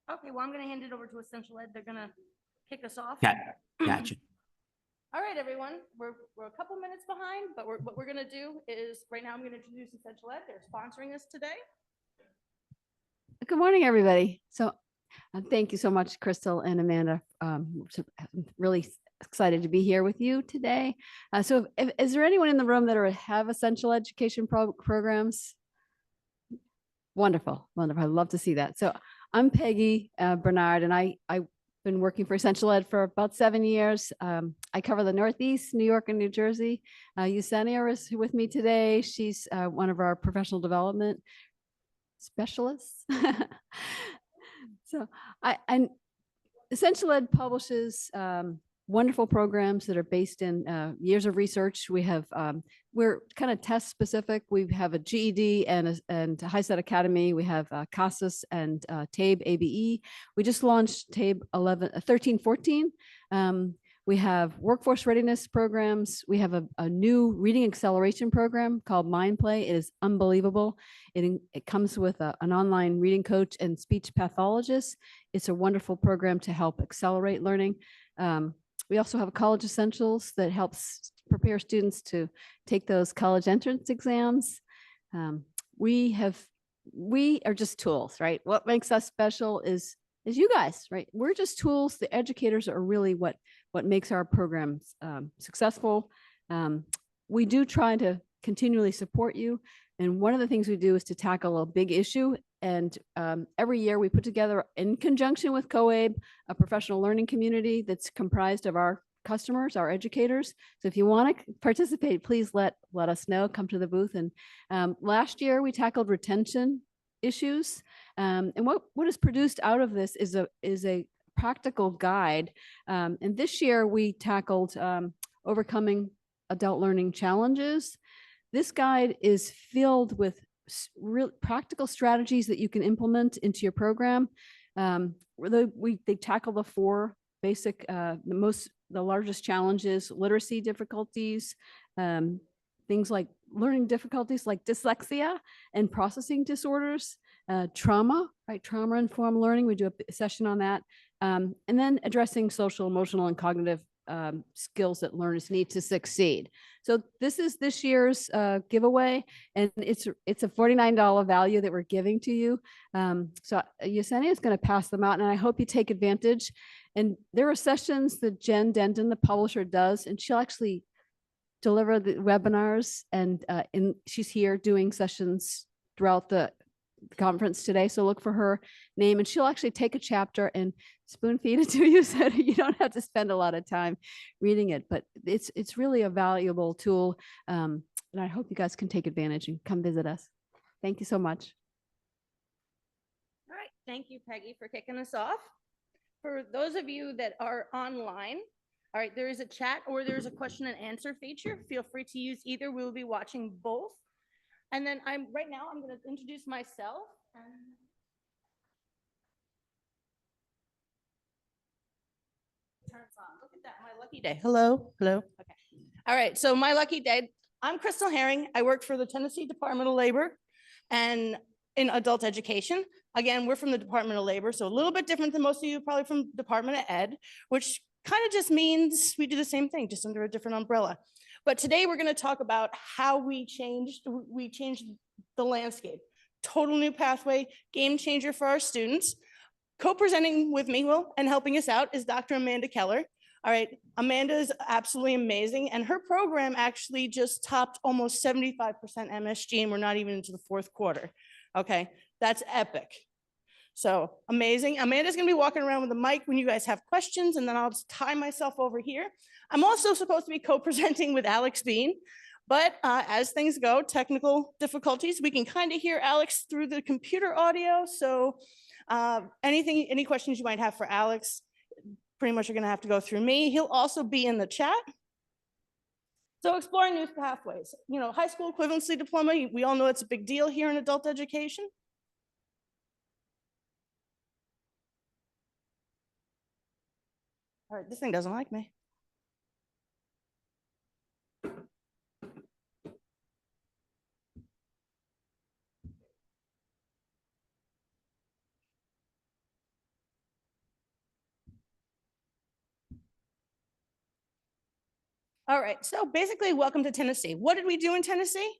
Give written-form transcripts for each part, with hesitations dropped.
Okay, well, I'm going to hand it over to Essential Ed. They're going to kick us off. Gotcha. All right, everyone, we're a couple minutes behind, but what we're going to do is right now I'm going to introduce Essential Ed. They're sponsoring us today. Good morning, everybody. So thank you so much, Crystal and Amanda. Really excited to be here with you today. Is there anyone in the room that have essential education programs? Wonderful, wonderful. I'd love to see that. So I'm Peggy Bernard, and I've been working for Essential Ed for about 7 years. I cover the Northeast, New York, and New Jersey. Yesenia is with me today. She's one of our professional development specialists. So Essential Ed publishes wonderful programs that are based in years of research. We have, we're kind of test specific. We have a GED and a HiSET Academy. We have CASAS and TABE ABE. We just launched TABE 1314. We have workforce readiness programs. We have a new reading acceleration program called MindPlay. It is unbelievable. It comes with an online reading coach and speech pathologist. It's a wonderful program to help accelerate learning. We also have College Essentials that helps prepare students to take those college entrance exams. We are just tools, right? What makes us special is you guys, right? We're just tools. The educators are really what makes our programs successful. We do try to continually support you. And one of the things we do is to tackle a big issue. And every year we put together, in conjunction with COABE, a professional learning community that's comprised of our customers, our educators. So if you want to participate, please let us know, come to the booth. And last year we tackled retention issues. And what is produced out of this is a practical guide. And this year we tackled overcoming adult learning challenges. This guide is filled with real practical strategies that you can implement into your program. They tackle the four basic, the largest challenges: literacy difficulties, things like learning difficulties like dyslexia and processing disorders, trauma, right? Trauma-informed learning. We do a session on that. And then addressing social, emotional, and cognitive skills that learners need to succeed. So this is this year's giveaway, and it's a $49 value that we're giving to you. So Yesenia is going to pass them out, and I hope you take advantage. And there are sessions that Jen Denton, the publisher, does, and she'll actually deliver the webinars, and she's here doing sessions throughout the conference today. So look for her name, and she'll actually take a chapter and spoon feed it to you so you don't have to spend a lot of time reading it. But it's really a valuable tool, and I hope you guys can take advantage and come visit us. Thank you so much. All right, thank you, Peggy, for kicking us off. For those of you that are online, all right, there is a chat or there's a question and answer feature. Feel free to use either. We'll be watching both. And then right now I'm going to introduce myself. Turn it on. Look at that, my lucky day. Hello. Okay. All right, so my lucky day. I'm Crystal Herring. I work for the Tennessee Department of Labor and in adult education. Again, we're from the Department of Labor, so a little bit different than most of you, probably from Department of Ed, which kind of just means we do the same thing, just under a different umbrella. But today we're going to talk about how we changed the landscape. Total new pathway, game changer for our students. Co-presenting with me, and helping us out is Dr. Amanda Keller. All right, Amanda is absolutely amazing, and her program actually just topped almost 75% MSG, and we're not even into the fourth quarter. Okay, that's epic. So amazing. Amanda's gonna be walking around with a mic when you guys have questions, and then I'll just tie myself over here. I'm also supposed to be co-presenting with Alex Bean, but as things go, technical difficulties, we can kind of hear Alex through the computer audio. So any questions you might have for Alex, pretty much are gonna have to go through me. He'll also be in the chat. So exploring new pathways, high school equivalency diploma, we all know it's a big deal here in adult education. All right, this thing doesn't like me. All right, so basically, welcome to Tennessee. What did we do in Tennessee?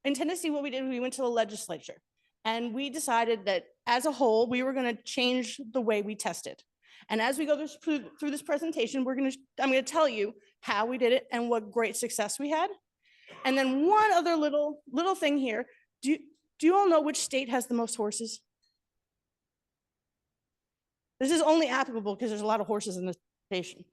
In Tennessee, what we did, we went to the legislature and we decided that as a whole, we were going to change the way we tested. And as we go through this presentation, I'm going to tell you how we did it and what great success we had. And then one other little thing here. Do you all know which state has the most horses? This is only applicable because there's a lot of horses in this station.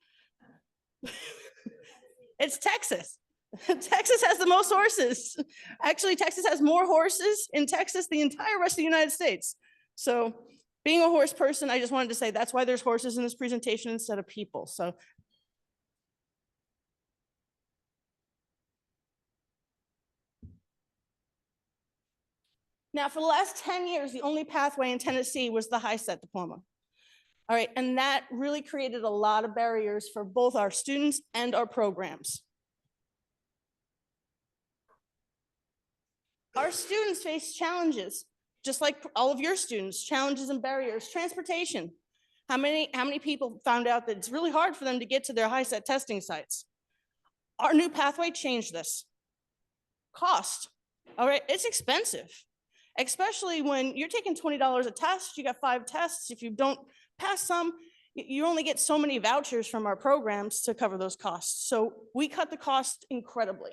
It's Texas. Texas has the most horses. Actually, Texas has more horses in Texas than the entire rest of the United States. So being a horse person, I just wanted to say that's why there's horses in this presentation instead of people. So now for the last 10 years, the only pathway in Tennessee was the HSE Diploma. All right, and that really created a lot of barriers for both our students and our programs. Our students face challenges, just like all of your students, challenges and barriers. Transportation. How many people found out that it's really hard for them to get to their HSE testing sites? Our new pathway changed this. Cost. All right, it's expensive, especially when you're taking $20 a test. You got 5 tests. If you don't pass some, you only get so many vouchers from our programs to cover those costs. So we cut the cost incredibly.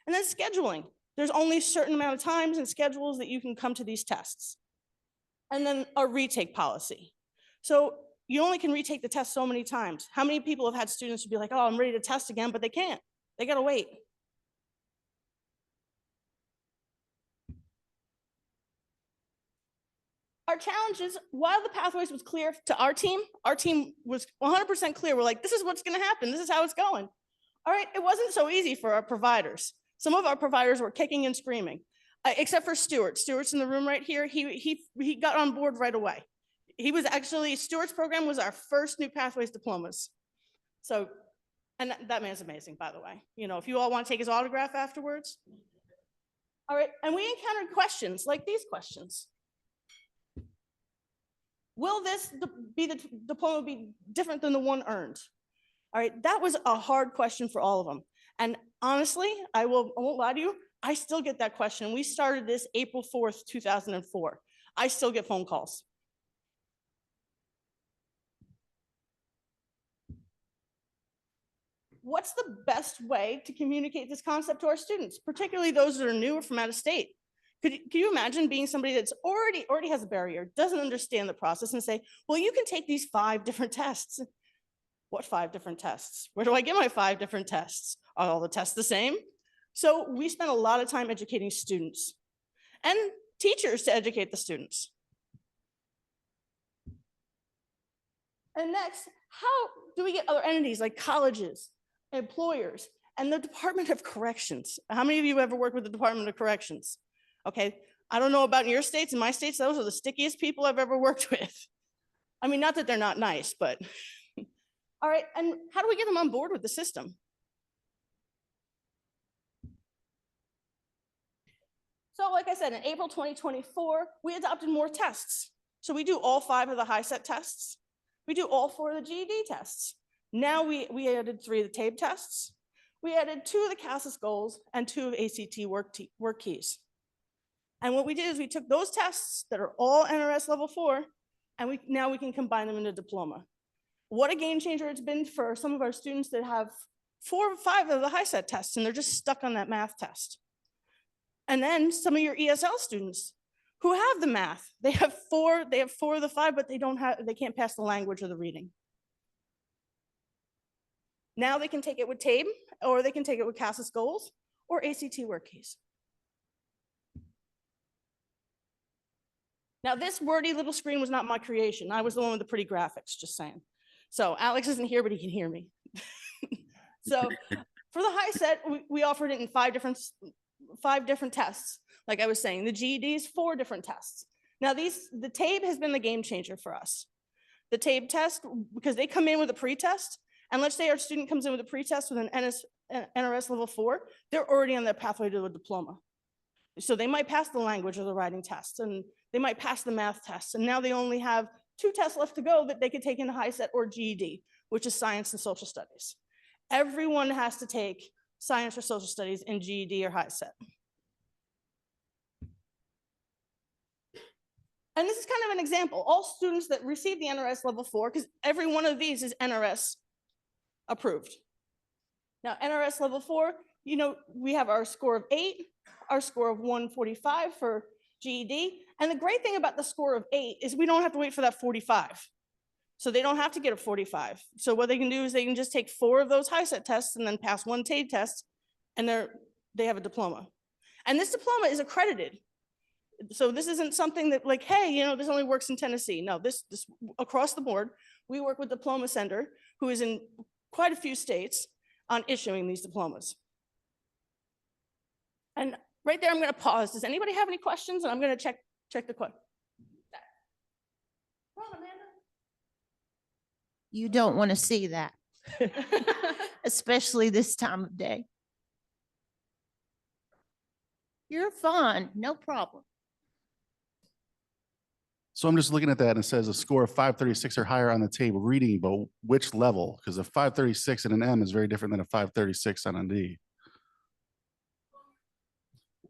And then scheduling. There's only a certain amount of times and schedules that you can come to these tests. And then our retake policy. So you only can retake the test so many times. How many people have had students who be like, oh, I'm ready to test again, but they can't. They gotta wait. Our challenges, while the pathways was clear to our team was 100% clear. We're like, this is what's gonna happen. This is how it's going. All right, it wasn't so easy for our providers. Some of our providers were kicking and screaming, except for Stuart. Stuart's in the room right here. He got on board right away. Stuart's program was our first new Pathways diplomas. So, and that man's amazing, by the way. You know, if you all want to take his autograph afterwards. All right, and we encountered questions like these questions. Will this diploma be different than the one earned? All right, that was a hard question for all of them. And honestly, I won't lie to you, I still get that question. We started this April 4th, 2004. I still get phone calls. What's the best way to communicate this concept to our students, particularly those that are new or from out of state? Can you imagine being somebody that's already has a barrier, doesn't understand the process, and say, well, you can take these 5 different tests. What 5 different tests? Where do I get my 5 different tests? Are all the tests the same? So we spent a lot of time educating students and teachers to educate the students. And next, how do we get other entities like colleges, employers, and the Department of Corrections? How many of you ever worked with the Department of Corrections? Okay, I don't know about in your states. In my states, those are the stickiest people I've ever worked with. I mean, not that they're not nice, but all right, and how do we get them on board with the system? So like I said, in April 2024, we adopted more tests. So we do all 5 of the HSE tests. We do all 4 of the GED tests. Now we added 3 of the TABE tests. We added 2 of the CASAS goals and 2 of ACT work keys. And what we did is we took those tests that are all NRS level 4, and now we can combine them in a diploma. What a game changer it's been for some of our students that have 4 or 5 of the HSE tests and they're just stuck on that math test. And then some of your ESL students who have the math, they have 4 of the 5, but they can't pass the language or the reading. Now they can take it with TABE, or they can take it with CASAS goals or ACT work keys. Now this wordy little screen was not my creation. I was the one with the pretty graphics, just saying. So Alex isn't here, but he can hear me. So for the HSE, we offered it in 5 different tests. Like I was saying, the GEDs, 4 different tests. Now the TABE has been the game changer for us. The TABE test, because they come in with a pre-test, and let's say our student comes in with a pre-test with an NRS level 4, they're already on their pathway to a diploma. So they might pass the language or the writing test, and they might pass the math test, and now they only have 2 tests left to go that they could take into HSE or GED, which is science and social studies. Everyone has to take science or social studies in GED or high set. And this is kind of an example. All students that receive the NRS level 4, because every one of these is NRS approved. Now, NRS level 4, you know, we have our score of 8, our score of 145 for GED. And the great thing about the score of 8 is we don't have to wait for that 45. So they don't have to get a 45. So what they can do is they can just take 4 of those high set tests and then pass 1 TABE test, and they have a diploma. And this diploma is accredited. So this isn't something that like, hey, you know, this only works in Tennessee. No, this across the board, we work with Diploma Center, who is in quite a few states on issuing these diplomas. And right there, I'm going to pause. Does anybody have any questions? And I'm going to check the question. Come on, Amanda. You don't want to see that, especially this time of day. You're fine, no problem. So I'm just looking at that and it says a score of 536 or higher on the table reading, but which level? Because a 536 and an M is very different than a 536 on a D.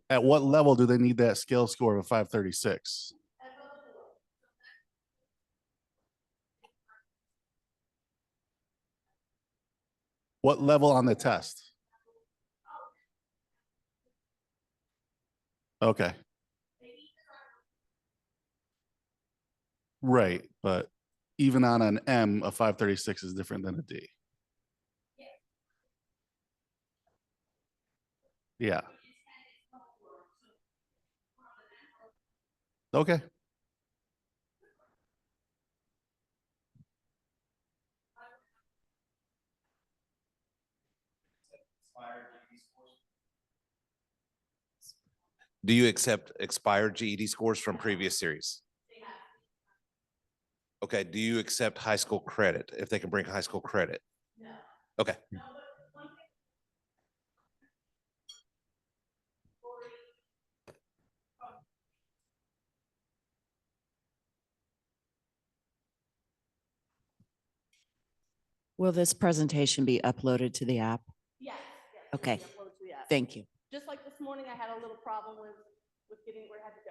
At what level do they need that scale score of a 536? What level on the test? Okay. Right, but even on an M, a 536 is different than a D. Yeah. Okay. Do you accept expired GED scores from previous series? Okay, do you accept high school credit if they can bring high school credit? No. Okay. No, but one thing. Will this presentation be uploaded to the app? Yes. Okay. Upload to the app. Thank you. Just like this morning, I had a little problem with getting where it had to go.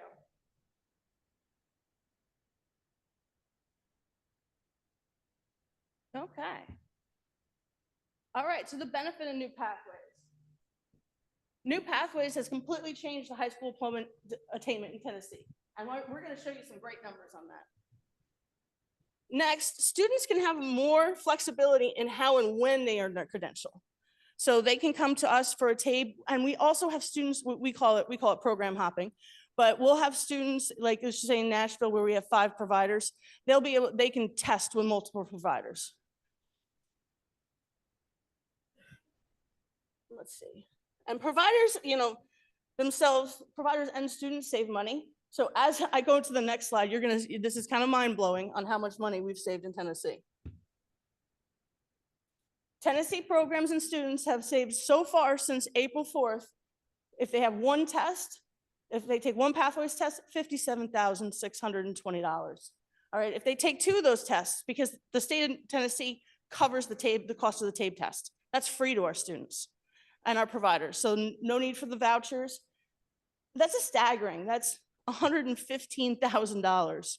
Okay. All right, so the benefit of New Pathways. New Pathways has completely changed the high school diploma attainment in Tennessee. And we're going to show you some great numbers on that. Next, students can have more flexibility in how and when they earn their credential. So they can come to us for a TABE, and we also have students, we call it program hopping, but we'll have students, like let's say in Nashville where we have 5 providers, they can test with multiple providers. Let's see. And providers, you know, themselves, providers and students save money. So as I go to the next slide, you're gonna see, this is kind of mind blowing on how much money we've saved in Tennessee. Tennessee programs and students have saved so far since April 4th, if they have 1 test, if they take 1 pathways test, $57,620. All right, if they take 2 of those tests, because the state of Tennessee covers the cost of the TABE test, that's free to our students and our providers. So no need for the vouchers. That's a staggering, that's $115,000.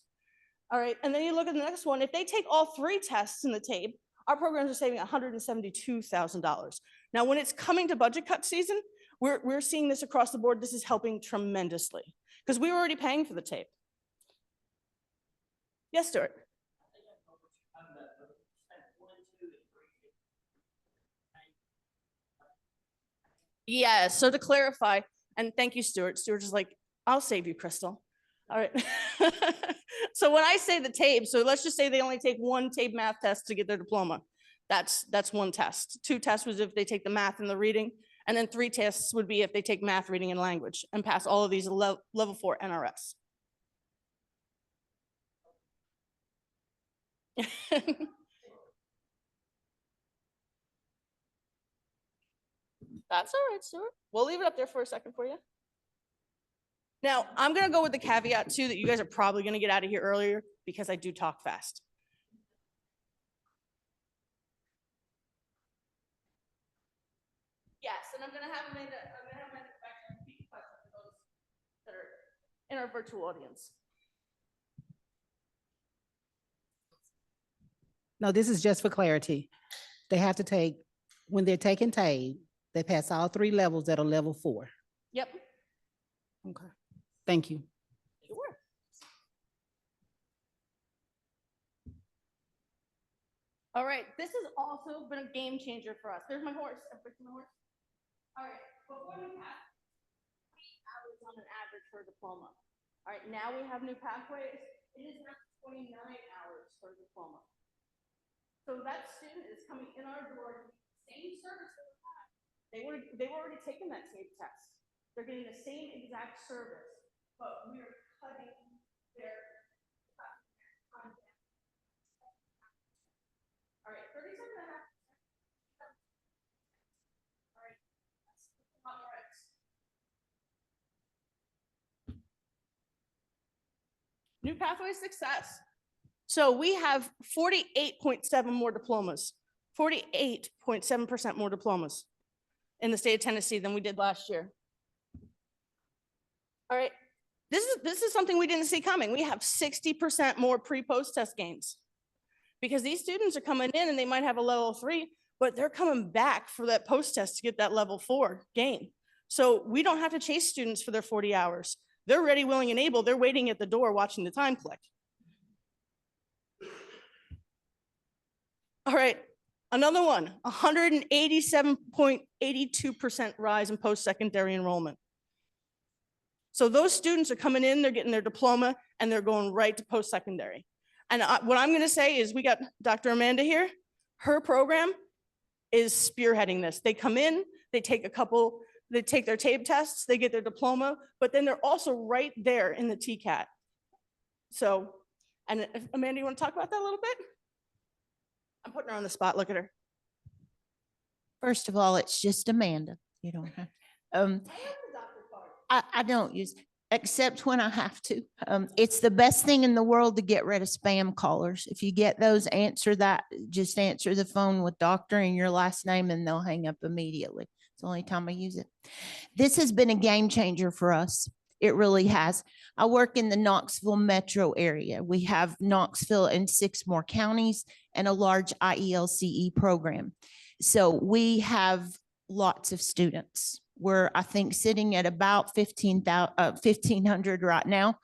All right, and then you look at the next one, if they take all 3 tests in the TABE, our programs are saving $172,000. Now, when it's coming to budget cut season, we're seeing this across the board. This is helping tremendously because we were already paying for the TABE. Yes, Stuart. Yes, so to clarify, and thank you, Stuart. Stuart is like, I'll save you, Crystal. All right. So when I say the TABE, so let's just say they only take 1 TABE math test to get their diploma. That's 1 test. 2 tests was if they take the math and the reading, and then 3 tests would be if they take math, reading, and language and pass all of these level 4 NRS. That's all right, Stuart. We'll leave it up there for a second for you. Now, I'm going to go with the caveat too that you guys are probably going to get out of here earlier because I do talk fast. Yes, and I'm gonna have Amanda go back and repeat the question for those that are in our virtual audience. No, this is just for clarity. They have to take, when they're taking TABE, they pass all 3 levels that are level 4. Yep. Okay. Thank you. Sure. All right, this has also been a game changer for us. There's my horse. Everybody see my horse? All right, before we had 8 hours on an average for a diploma. All right, now we have new pathways. It is now 29 hours for a diploma. So that student is coming in our door, same service that we had. They were already taken that same test. They're getting the same exact service, but we are cutting their time down. All right, 37 and a half. All right, that's all right. New pathway success. So we have 48.7 more diplomas, 48.7% more diplomas in the state of Tennessee than we did last year. All right, this is something we didn't see coming. We have 60% more pre-post test gains because these students are coming in and they might have a level 3, but they're coming back for that post test to get that level 4 gain. So we don't have to chase students for their 40 hours. They're ready, willing, and able. They're waiting at the door watching the time click. All right, another one, 187.82% rise in post-secondary enrollment. So those students are coming in, they're getting their diploma, and they're going right to post-secondary. And what I'm gonna say is we got Dr. Amanda here. Her program is spearheading this. They come in, they take their TABE tests, they get their diploma, but then they're also right there in the TCAT. So, and if, Amanda, you wanna talk about that a little bit? I'm putting her on the spot. Look at her. First of all, it's just Amanda. You don't have, I don't use, except when I have to. It's the best thing in the world to get rid of spam callers. If you get those, answer that, just answer the phone with doctor and your last name and they'll hang up immediately. It's the only time I use it. This has been a game changer for us. It really has. I work in the Knoxville metro area. We have Knoxville and 6 more counties and a large IELCE program. So we have lots of students. We're, I think, sitting at about 1,500 right now.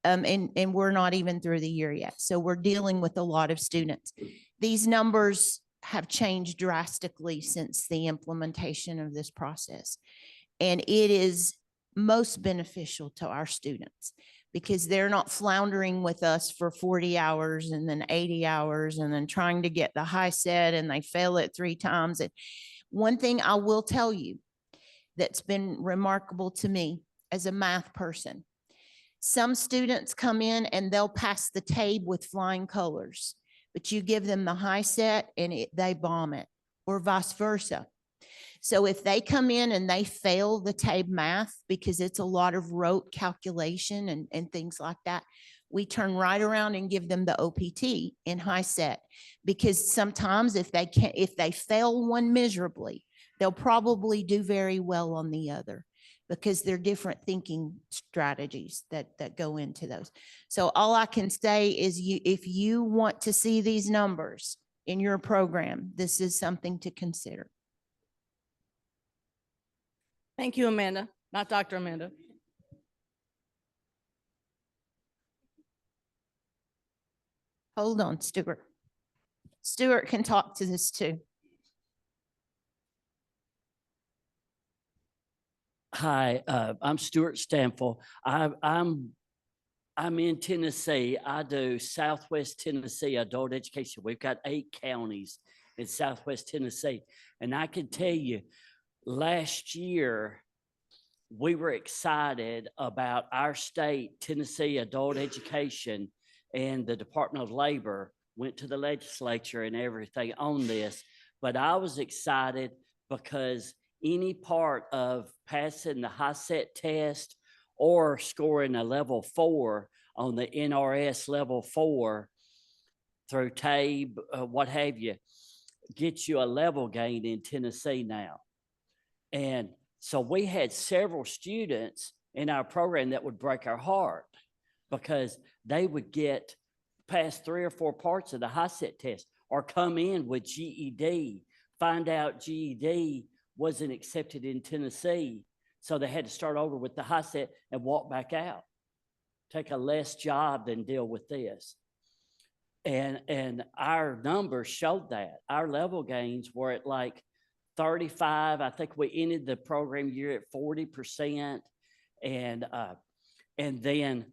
And we're not even through the year yet. So we're dealing with a lot of students. These numbers have changed drastically since the implementation of this process. And it is most beneficial to our students because they're not floundering with us for 40 hours and then 80 hours and then trying to get the high set and they fail it 3 times. And one thing I will tell you that's been remarkable to me as a math person, some students come in and they'll pass the TABE with flying colors, but you give them the high set and they bomb it, or vice versa. So if they come in and they fail the TABE math because it's a lot of rote calculation and things like that, we turn right around and give them the OPT in high set, because sometimes if they fail one miserably, they'll probably do very well on the other because they're different thinking strategies that go into those. So all I can say is if you want to see these numbers in your program, this is something to consider. Thank you, Amanda, not Dr. Amanda. Hold on, Stuart. Stuart can talk to this too. Hi, I'm Stuart Stanfill. I'm in Tennessee. I do Southwest Tennessee adult education. We've got 8 counties in Southwest Tennessee. And I can tell you, last year, we were excited about our state, Tennessee adult education, and the Department of Labor went to the legislature and everything on this. But I was excited because any part of passing the high set test or scoring a level 4 on the NRS level 4 through TABE, what have you, gets you a level gain in Tennessee now. And so we had several students in our program that would break our heart because they would get past 3 or 4 parts of the HSET test or come in with GED, find out GED wasn't accepted in Tennessee. So they had to start over with the HSET and walk back out, take a less job than deal with this. And our numbers showed that. Our level gains were at like 35. I think we ended the program year at 40%. And then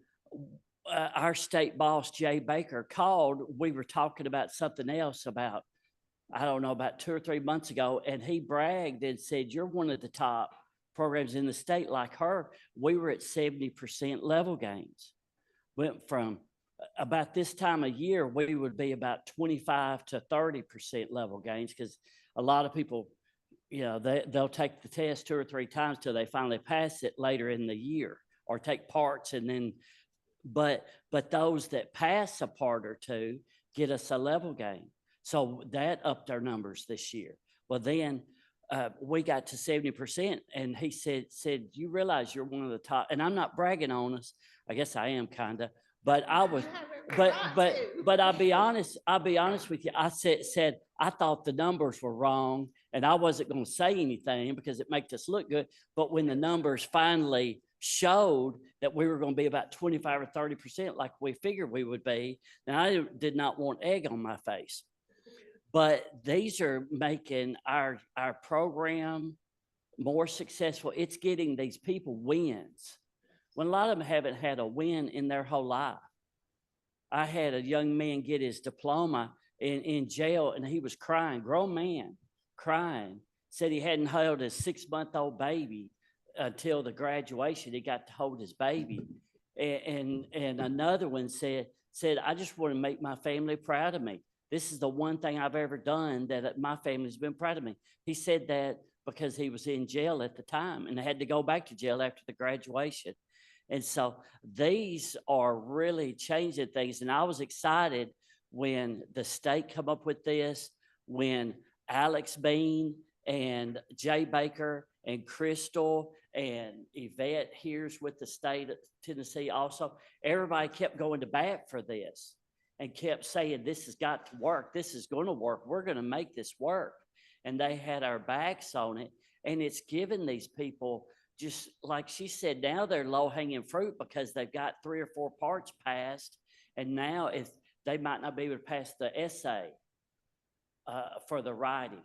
our state boss, Jay Baker, called. We were talking about something else about, I don't know, about 2 or 3 months ago. And he bragged and said, you're one of the top programs in the state like her. We were at 70% level gains. Went from about this time of year, we would be about 25 to 30% level gains because a lot of people, you know, they'll take the test 2 or 3 times till they finally pass it later in the year or take parts and then, but those that pass a part or two get us a level gain. So that upped our numbers this year. Well, then we got to 70% and he said, you realize you're one of the top, and I'm not bragging on us. I guess I am kind of, but I was, but I'll be honest with you. I said, I thought the numbers were wrong and I wasn't going to say anything because it makes us look good. But when the numbers finally showed that we were going to be about 25 or 30% like we figured we would be, then I did not want egg on my face. But these are making our program more successful. It's getting these people wins when a lot of them haven't had a win in their whole life. I had a young man get his diploma in jail and he was crying, grown man, crying, said he hadn't held his 6-month-old baby until the graduation. He got to hold his baby. And another one said, I just want to make my family proud of me. This is the one thing I've ever done that my family's been proud of me. He said that because he was in jail at the time and had to go back to jail after the graduation. And so these are really changing things. And I was excited when the state come up with this, when Alex Bean and Jay Baker and Crystal and Yvette here's with the state of Tennessee also, everybody kept going to bat for this and kept saying, this has got to work. This is going to work. We're going to make this work. And they had our backs on it. And it's given these people, just like she said, now they're low-hanging fruit because they've got 3 or 4 parts passed. And now if they might not be able to pass the essay for the writing,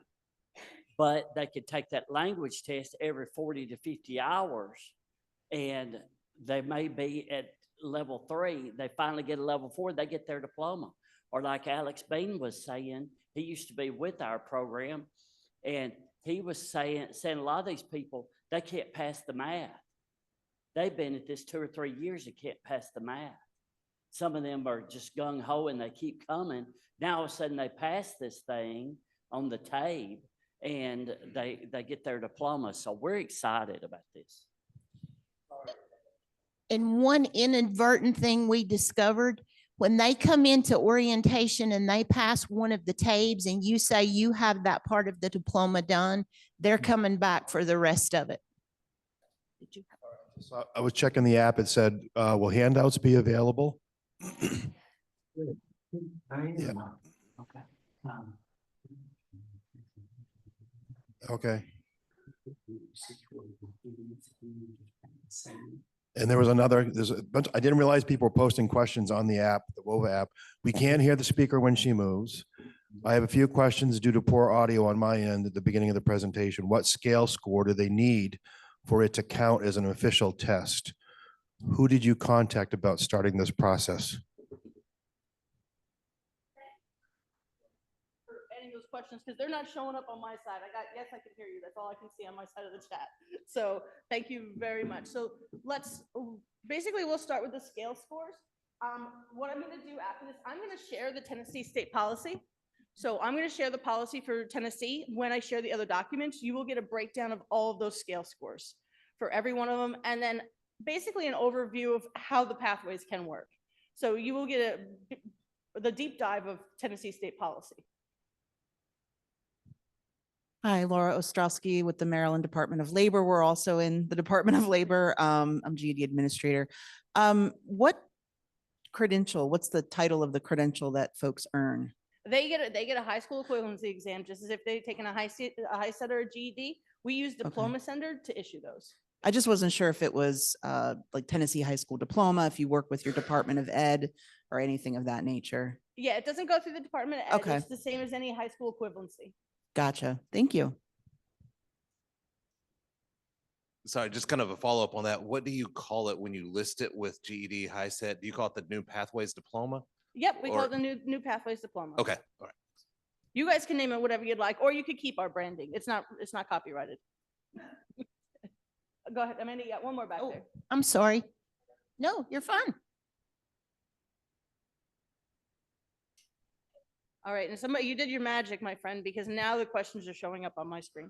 but they could take that language test every 40 to 50 hours and they may be at level 3. They finally get a level 4, they get their diploma. Or like Alex Bean was saying, he used to be with our program and he was saying a lot of these people, they can't pass the math. They've been at this 2 or 3 years and can't pass the math. Some of them are just gung-ho and they keep coming. Now all of a sudden they pass this thing on the tape and they get their diploma. So we're excited about this. And one inadvertent thing we discovered, when they come into orientation and they pass one of the tabs and you say you have that part of the diploma done, they're coming back for the rest of it. So I was checking the app. It said, will handouts be available? Yeah. Okay. And there's a bunch, I didn't realize people were posting questions on the app, the WOVA app. We can't hear the speaker when she moves. I have a few questions due to poor audio on my end at the beginning of the presentation. What scale score do they need for it to count as an official test? Who did you contact about starting this process? For any of those questions, because they're not showing up on my side. Yes, I can hear you. That's all I can see on my side of the chat. So thank you very much. So we'll start with the scale scores. What I'm going to do after this, I'm going to share the Tennessee state policy. So I'm going to share the policy for Tennessee. When I share the other documents, you will get a breakdown of all of those scale scores for every one of them. And then basically an overview of how the pathways can work. So you will get the deep dive of Tennessee state policy. Hi, Laura Ostrowski with the Maryland Department of Labor. We're also in the Department of Labor. I'm GED administrator. What credential, what's the title of the credential that folks earn? They get a high school equivalency exam, just as if they've taken a high set or a GED. We use Diploma Center to issue those. I just wasn't sure if it was like Tennessee High School Diploma, if you work with your Department of Ed or anything of that nature. Yeah, it doesn't go through the Department of Ed. Okay. It's the same as any high school equivalency. Gotcha. Thank you. Sorry, just kind of a follow-up on that. What do you call it when you list it with GED, high set? Do you call it the New Pathways Diploma? Yep, we call Or- it the new Pathways Diploma. Okay, all right. You guys can name it whatever you'd like, or you could keep our branding. It's not copyrighted. Go ahead, Amanda, you got one more back Oh, there. I'm sorry. No, you're fine. All right, and somebody, you did your magic, my friend, because now the questions are showing up on my screen.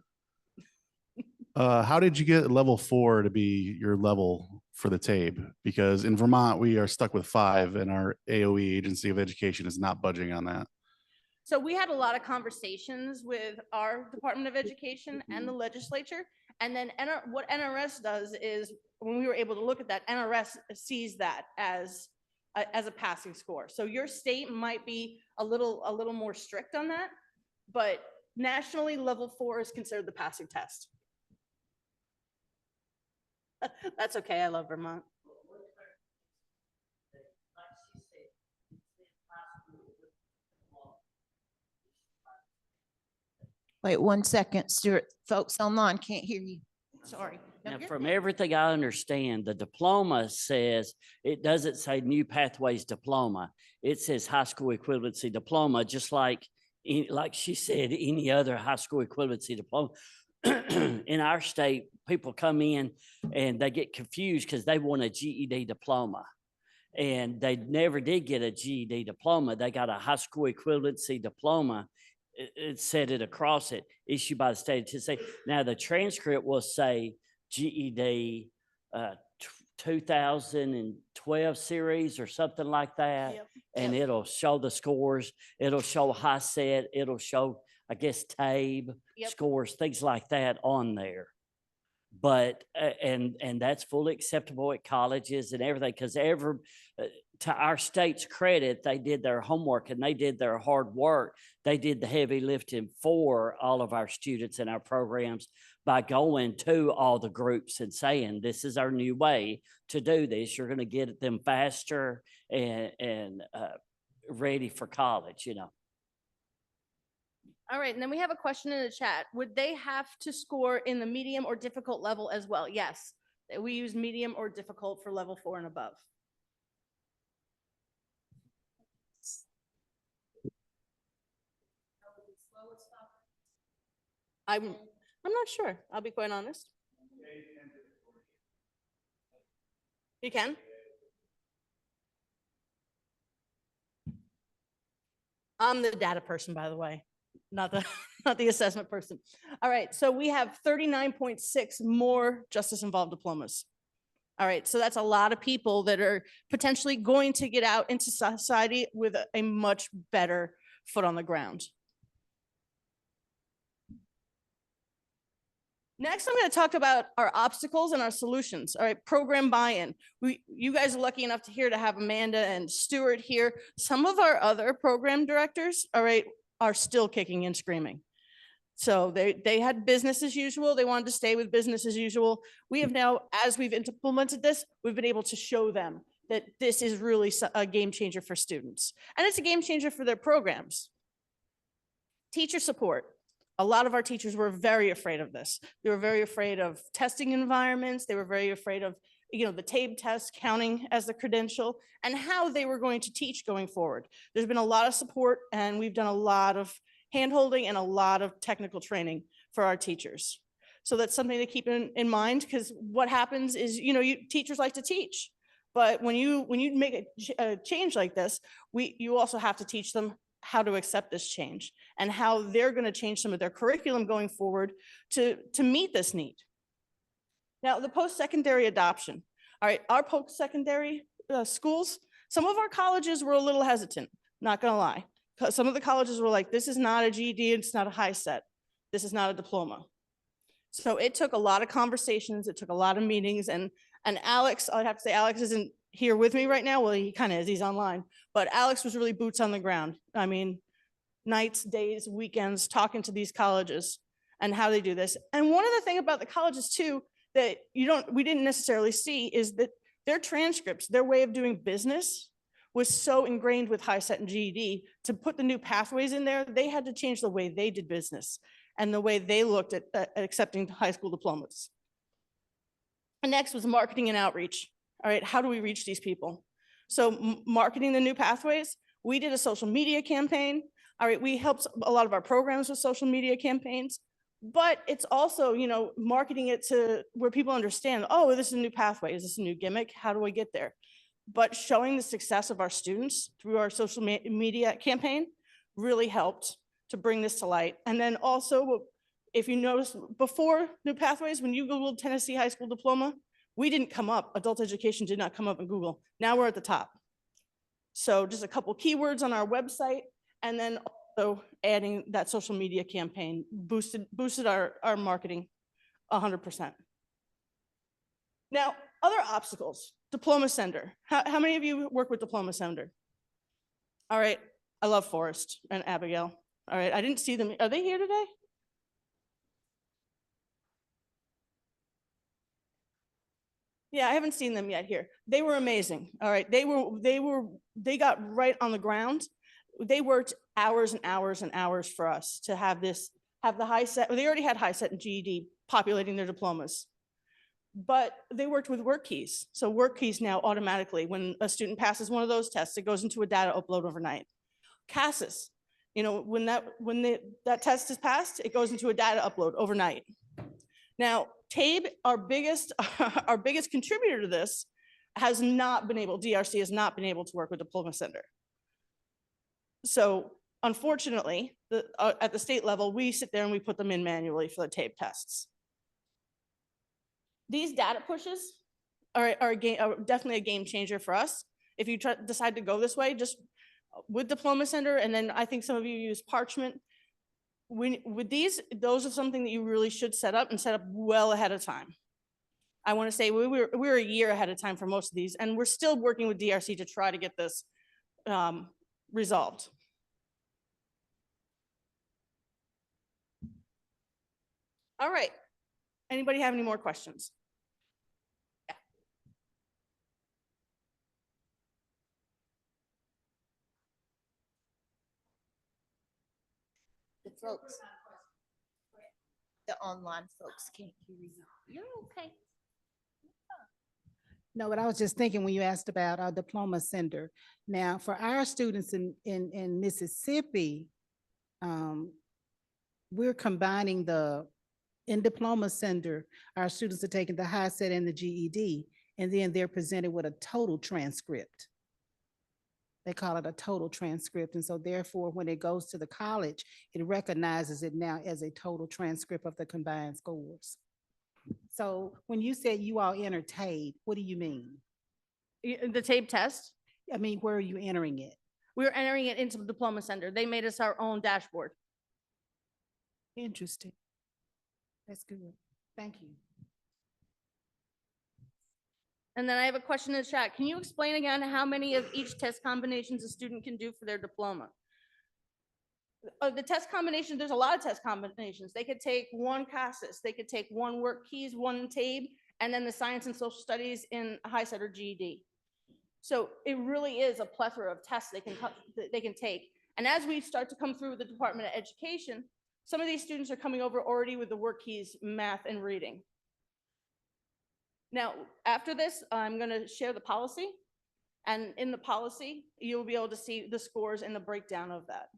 How did you get level 4 to be your level for the TABE? Because in Vermont, we are stuck with 5 and our AOE, Agency of Education, is not budging on that. So we had a lot of conversations with our Department of Education and the legislature. And then what NRS does is, when we were able to look at that, NRS sees that as a passing score. So your state might be a little more strict on that, but nationally, level 4 is considered the passing test. That's okay. I love Vermont. Wait 1 second, Stuart. Folks online can't hear you. Sorry. No, Now, you're from good. everything I understand, the diploma says, it doesn't say New Pathways Diploma. It says high school equivalency diploma, just like, like she said, any other high school equivalency diploma. In our state, people come in and they get confused because they want a GED diploma. And they never did get a GED diploma. They got a high school equivalency diploma. It said it across it, issued by the state of Tennessee. Now, the transcript will say GED 2012 series or something like that. Yep. And Yep. it'll show the scores. It'll show high set. It'll show, I guess, TABE Yep. scores, things like that on there. But, and that's fully acceptable at colleges and everything, because to our state's credit, they did their homework and they did their hard work. They did the heavy lifting for all of our students in our programs by going to all the groups and saying, this is our new way to do this. You're going to get them faster and ready for college, you know. All right, and then we have a question in the chat. Would they have to score in the medium or difficult level as well? Yes, we use medium or difficult for level 4 and above. I'm not sure. I'll be quite honest. You can? I'm the data person, by the way, not the assessment person. All right, so we have 39.6 more justice involved diplomas. All right, so that's a lot of people that are potentially going to get out into society with a much better foot on the ground. Next, I'm going to talk about our obstacles and our solutions. All right, program buy-in. You guys are lucky enough to have Amanda and Stuart here. Some of our other program directors, all right, are still kicking and screaming. So they had business as usual. They wanted to stay with business as usual. We have now, as we've implemented this, we've been able to show them that this is really a game changer for students. And it's a game changer for their programs. Teacher support. A lot of our teachers were very afraid of this. They were very afraid of testing environments. They were very afraid of, the TABE test counting as the credential and how they were going to teach going forward. There's been a lot of support and we've done a lot of handholding and a lot of technical training for our teachers. So that's something to keep in mind, because what happens is, teachers like to teach, but when you make a change like this, you also have to teach them how to accept this change and how they're going to change some of their curriculum going forward to meet this need. Now, the post-secondary adoption. All right, our post-secondary schools, some of our colleges were a little hesitant, not going to lie. Some of the colleges were like, this is not a GED, it's not a high set. This is not a diploma. So it took a lot of conversations. It took a lot of meetings, and Alex, I'd have to say Alex isn't here with me right now. Well, he kind of is, he's online, but Alex was really boots on the ground. I mean, nights, days, weekends, talking to these colleges and how they do this. And one of the thing about the colleges too, that we didn't necessarily see is that their transcripts, their way of doing business was so ingrained with HiSET and GED. To put the new pathways in there, they had to change the way they did business and the way they looked at accepting high school diplomas. And next was marketing and outreach. All right, how do we reach these people? So marketing the new pathways, we did a social media campaign. All right, we helped a lot of our programs with social media campaigns, but it's also, marketing it to where people understand, oh, this is a new pathway. Is this a new gimmick? How do I get there? But showing the success of our students through our social media campaign really helped to bring this to light. And then also, if you notice, before New Pathways, when you Googled Tennessee High School Diploma, we didn't come up, adult education did not come up in Google. Now we're at the top. So just a couple keywords on our website, and then also adding that social media campaign boosted our marketing 100%. Now, other obstacles, Diploma Sender. How many of you work with Diploma Sender? All right, I love Forrest and Abigail. All right, I didn't see them. Are they here today? Yeah, I haven't seen them yet here. They were amazing. All right, they got right on the ground. They worked hours and hours and hours for us to have the HiSET. They already had HiSET and GED populating their diplomas, but they worked with work keys. So work keys now automatically, when a student passes one of those tests, it goes into a data upload overnight. CASAS, when that test is passed, it goes into a data upload overnight. Now, TABE, our biggest contributor to this, has not been able, DRC has not been able to work with Diploma Center. So unfortunately, at the state level, we sit there and we put them in manually for the TABE tests. These data pushes are definitely a game changer for us. If you decide to go this way, just with Diploma Center, and then I think some of you use Parchment. With these, those are something that you really should set up well ahead of time. I want to say we're a year ahead of time for most of these, and we're still working with DRC to try to get this resolved. All right. Anybody have any more questions? Yeah. The folks, the online folks can't hear you. You're okay. No, but I was just thinking when you asked about our Diploma Center. Now, for our students in Mississippi, we're combining in Diploma Center, our students are taking the HiSET and the GED, and then they're presented with a total transcript. They call it a total transcript. And so therefore, when it goes to the college, it recognizes it now as a total transcript of the combined scores. So when you said you all enter TABE, what do you mean? The TABE test? I mean, where are you entering it? We're entering it into the Diploma Center. They made us our own dashboard. Interesting. That's good. Thank you. And then I have a question in the chat. Can you explain again how many of each test combinations a student can do for their diploma? The test combination, there's a lot of test combinations. They could take one CASAS, they could take one work keys, one TABE, and then the science and social studies in HiSET or GED. So it really is a plethora of tests they can take. And as we start to come through with the Department of Education, some of these students are coming over already with the work keys, math and reading. Now, after this, I'm going to share the policy. And in the policy, you'll be able to see the scores and the breakdown of that.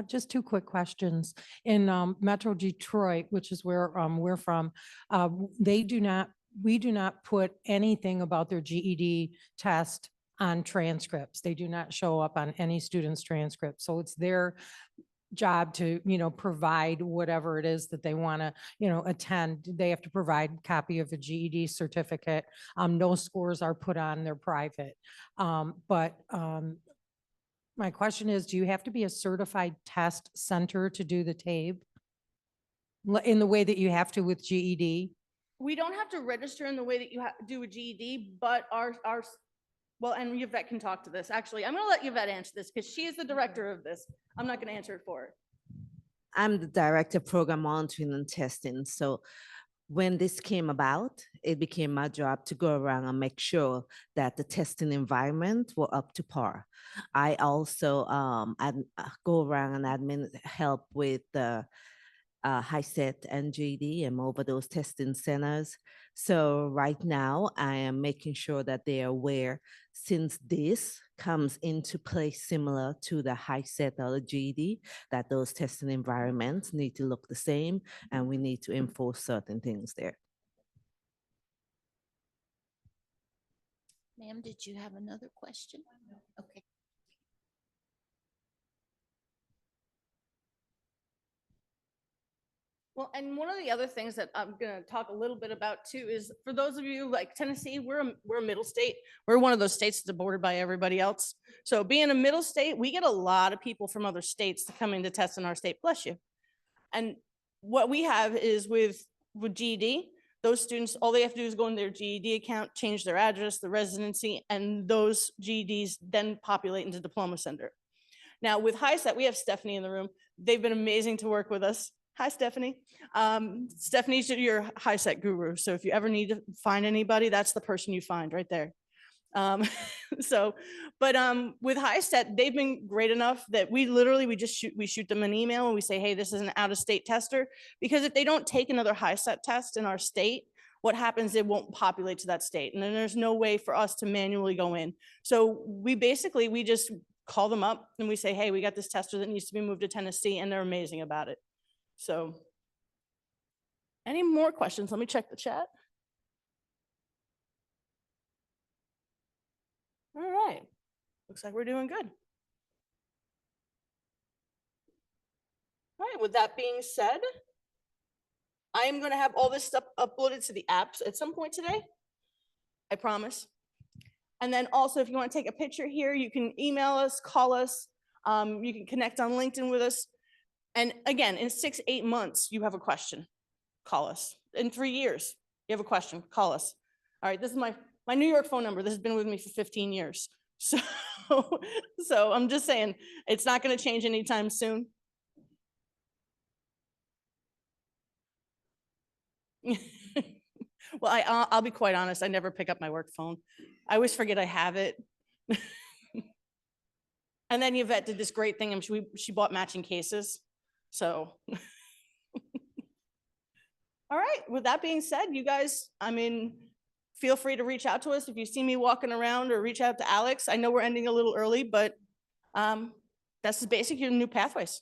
Just two quick questions. In Metro Detroit, which is where we're from, we do not put anything about their GED test on transcripts. They do not show up on any student's transcript. So it's their job to, provide whatever it is that they want to, attend. They have to provide a copy of a GED certificate. No scores are put on, they're private. But My question is, do you have to be a certified test center to do the TABE? In the way that you have to with GED? We don't have to register in the way that you do a GED, but well, and Yvette can talk to this. Actually, I'm gonna let Yvette answer this because she is the director of this. I'm not gonna answer it for her. I'm the director of program monitoring and testing. So when this came about, it became my job to go around and make sure that the testing environment were up to par. I also go around and help with the HiSET and GD and over those testing centers. So right now I am making sure that they are aware, since this comes into place similar to the HiSET or the GD, that those testing environments need to look the same and we need to enforce certain things there. Ma'am, did you have another question? Okay. Well, and one of the other things that I'm gonna talk a little bit about too is, for those of you like Tennessee, we're a middle state. We're one of those states that's bordered by everybody else. So being a middle state, we get a lot of people from other states to come in to test in our state, bless you. And what we have is with GED, those students, all they have to do is go in their GED account, change their address, the residency, and those GEDs then populate into Diploma Center. Now with HiSET, we have Stephanie in the room. They've been amazing to work with us. Hi, Stephanie. Stephanie's your HiSET guru. So if you ever need to find anybody, that's the person you find right there. With HiSET, they've been great enough that we shoot them an email and we say, hey, this is an out-of-state tester. Because if they don't take another HiSET test in our state, what happens, it won't populate to that state. And then there's no way for us to manually go in. So we just call them up and we say, hey, we got this tester that needs to be moved to Tennessee, and they're amazing about it. So any more questions? Let me check the chat. All right. Looks like we're doing good. All right. With that being said, I am going to have all this stuff uploaded to the apps at some point today. I promise. And then also, if you want to take a picture here, you can email us, call us. You can connect on LinkedIn with us. And again, in 6-8 months, you have a question, call us. In 3 years, you have a question, call us. All right, this is my New York phone number. This has been with me for 15 years. So I'm just saying, it's not going to change anytime soon. Well, I'll be quite honest, I never pick up my work phone. I always forget I have it. And then Yvette did this great thing, and she bought matching cases. So, all right, with that being said, you guys, feel free to reach out to us if you see me walking around, or reach out to Alex. I know we're ending a little early, but that's the basic new pathways.